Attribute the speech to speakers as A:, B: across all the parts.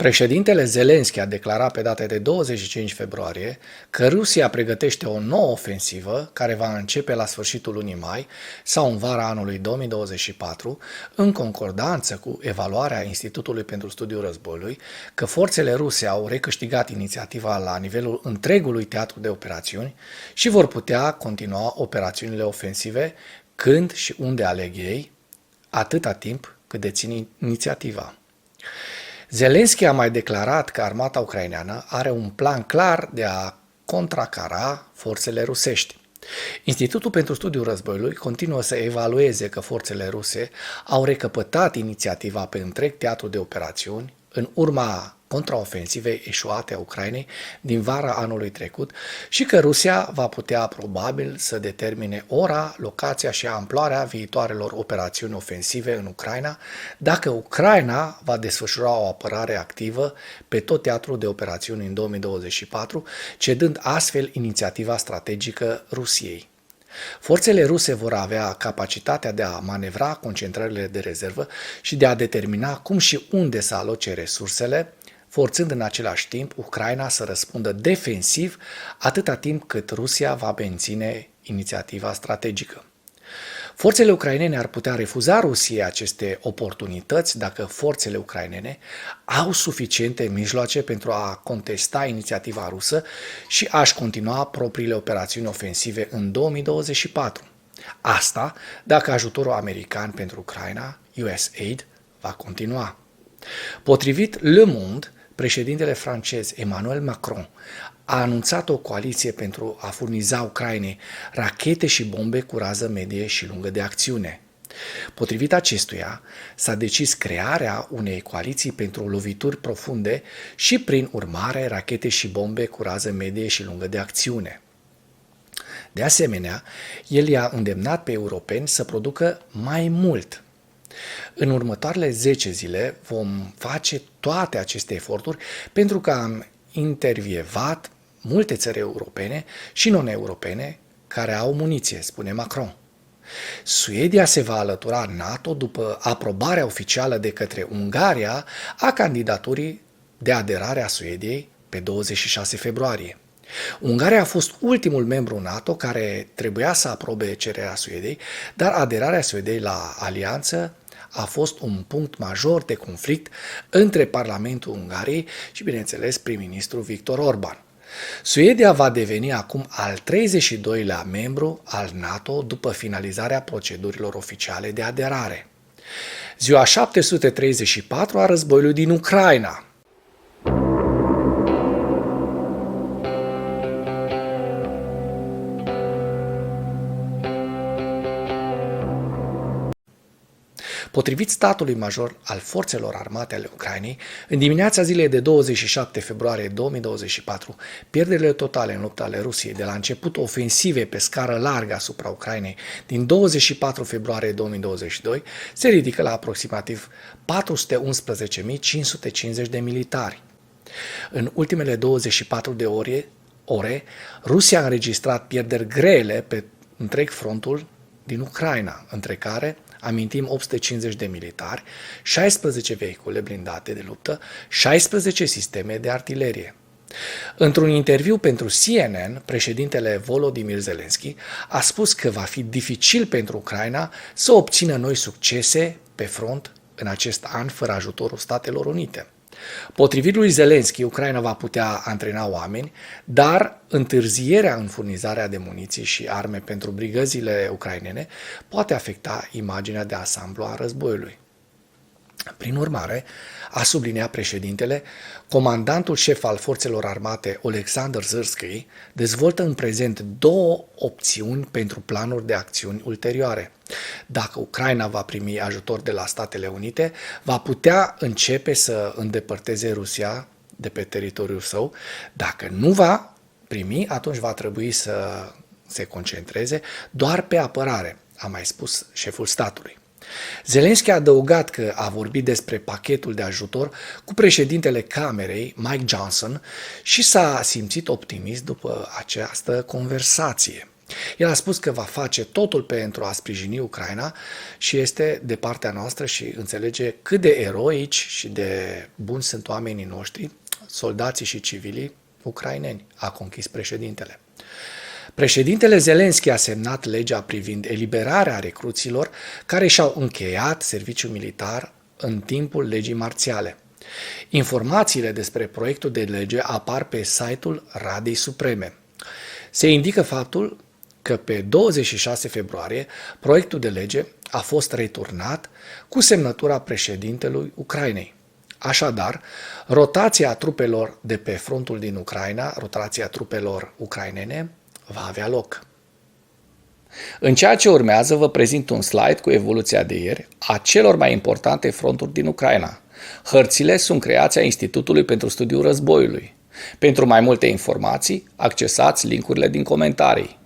A: Președintele Zelenski a declarat pe data de 25 februarie că Rusia pregătește o nouă ofensivă care va începe la sfârșitul lunii mai sau în vara anului 2024, în concordanță cu evaluarea Institutului pentru Studiul Războiului că forțele ruse au recâștigat inițiativa la nivelul întregului teatru de operațiuni și vor putea continua operațiunile ofensive când și unde aleg ei, atâta timp cât dețin inițiativa. Zelenski a mai declarat că armata ucraineană are un plan clar de a contracara forțele rusești. Institutul pentru Studiul Războiului continuă să evalueze că forțele ruse au recăpătat inițiativa pe întreg teatru de operațiuni în urma contraofensivei eșuate a Ucrainei din vara anului trecut și că Rusia va putea probabil să determine ora, locația și amploarea viitoarelor operațiuni ofensive în Ucraina dacă Ucraina va desfășura o apărare activă pe tot teatrul de operațiuni în 2024, cedând astfel inițiativa strategică Rusiei. Forțele ruse vor avea capacitatea de a manevra concentrările de rezervă și de a determina cum și unde să aloce resursele, forțând în același timp Ucraina să răspundă defensiv atâta timp cât Rusia va menține inițiativa strategică. Forțele ucrainene ar putea refuza Rusiei aceste oportunități dacă forțele ucrainene au suficiente mijloace pentru a contesta inițiativa rusă și a-și continua propriile operațiuni ofensive în 2024. Asta dacă ajutorul american pentru Ucraina, USAID, va continua. Potrivit Le Monde, președintele francez Emmanuel Macron a anunțat o coaliție pentru a furniza Ucrainei rachete și bombe cu rază medie și lungă de acțiune. Potrivit acestuia, s-a decis crearea unei coaliții pentru lovituri profunde și, prin urmare, rachete și bombe cu rază medie și lungă de acțiune. De asemenea, el i-a îndemnat pe europeni să producă mai mult. În următoarele 10 zile vom face toate aceste eforturi pentru că am intervievat multe țări europene și non-europene care au muniție, spune Macron. Suedia se va alătura NATO după aprobarea oficială de către Ungaria a candidaturii de aderare a Suediei pe 26 februarie. Ungaria a fost ultimul membru NATO care trebuia să aprobe cererea Suediei, dar aderarea Suediei la alianță a fost un punct major de conflict între Parlamentul Ungariei și, bineînțeles, prim-ministru Viktor Orban. Suedia va deveni acum al 32-lea membru al NATO după finalizarea procedurilor oficiale de aderare. Ziua 734 a războiului din Ucraina. Potrivit statului major al forțelor armate ale Ucrainei, în dimineața zilei de 27 februarie 2024, pierderile totale în lupta ale Rusiei de la început ofensive pe scară largă asupra Ucrainei din 24 februarie 2022 se ridică la aproximativ 411.550 de militari. În ultimele 24 de ore, Rusia a înregistrat pierderi grele pe întreg frontul din Ucraina, între care amintim 850 de militari, 16 vehicule blindate de luptă, 16 sisteme de artilerie. Într-un interviu pentru CNN, președintele Volodymyr Zelensky a spus că va fi dificil pentru Ucraina să obțină noi succese pe front în acest an fără ajutorul Statelor Unite. Potrivit lui Zelensky, Ucraina va putea antrena oameni, dar întârzierea în furnizarea de muniții și arme pentru brigăzile ucrainene poate afecta imaginea de ansamblu a războiului. Prin urmare, a subliniat președintele, comandantul șef al forțelor armate Oleksandr Syrskyi dezvoltă în prezent două opțiuni pentru planuri de acțiuni ulterioare. Dacă Ucraina va primi ajutor de la Statele Unite, va putea începe să îndepărteze Rusia de pe teritoriul său. Dacă nu va primi, atunci va trebui să se concentreze doar pe apărare, a mai spus șeful statului. Zelensky a adăugat că a vorbit despre pachetul de ajutor cu președintele Camerei, Mike Johnson, și s-a simțit optimist după această conversație. El a spus că va face totul pentru a sprijini Ucraina și este de partea noastră și înțelege cât de eroici și de buni sunt oamenii noștri, soldații și civilii ucraineni, a conchis președintele. Președintele Zelenski a semnat legea privind eliberarea recruților care și-au încheiat serviciul militar în timpul legii marțiale. Informațiile despre proiectul de lege apar pe site-ul Radei Supreme. Se indică faptul că pe 26 februarie proiectul de lege a fost returnat cu semnătura președintelui Ucrainei. Așadar, rotația trupelor de pe frontul din Ucraina, rotația trupelor ucrainene, va avea loc. În ceea ce urmează, vă prezint un slide cu evoluția de ieri a celor mai importante fronturi din Ucraina. Hărțile sunt creația Institutului pentru Studiul Războiului. Pentru mai multe informații, accesați linkurile din comentarii.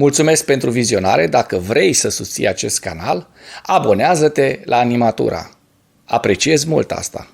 A: Mulțumesc pentru vizionare. Dacă vrei să susții acest canal, abonează-te la Animatura. Apreciez mult asta.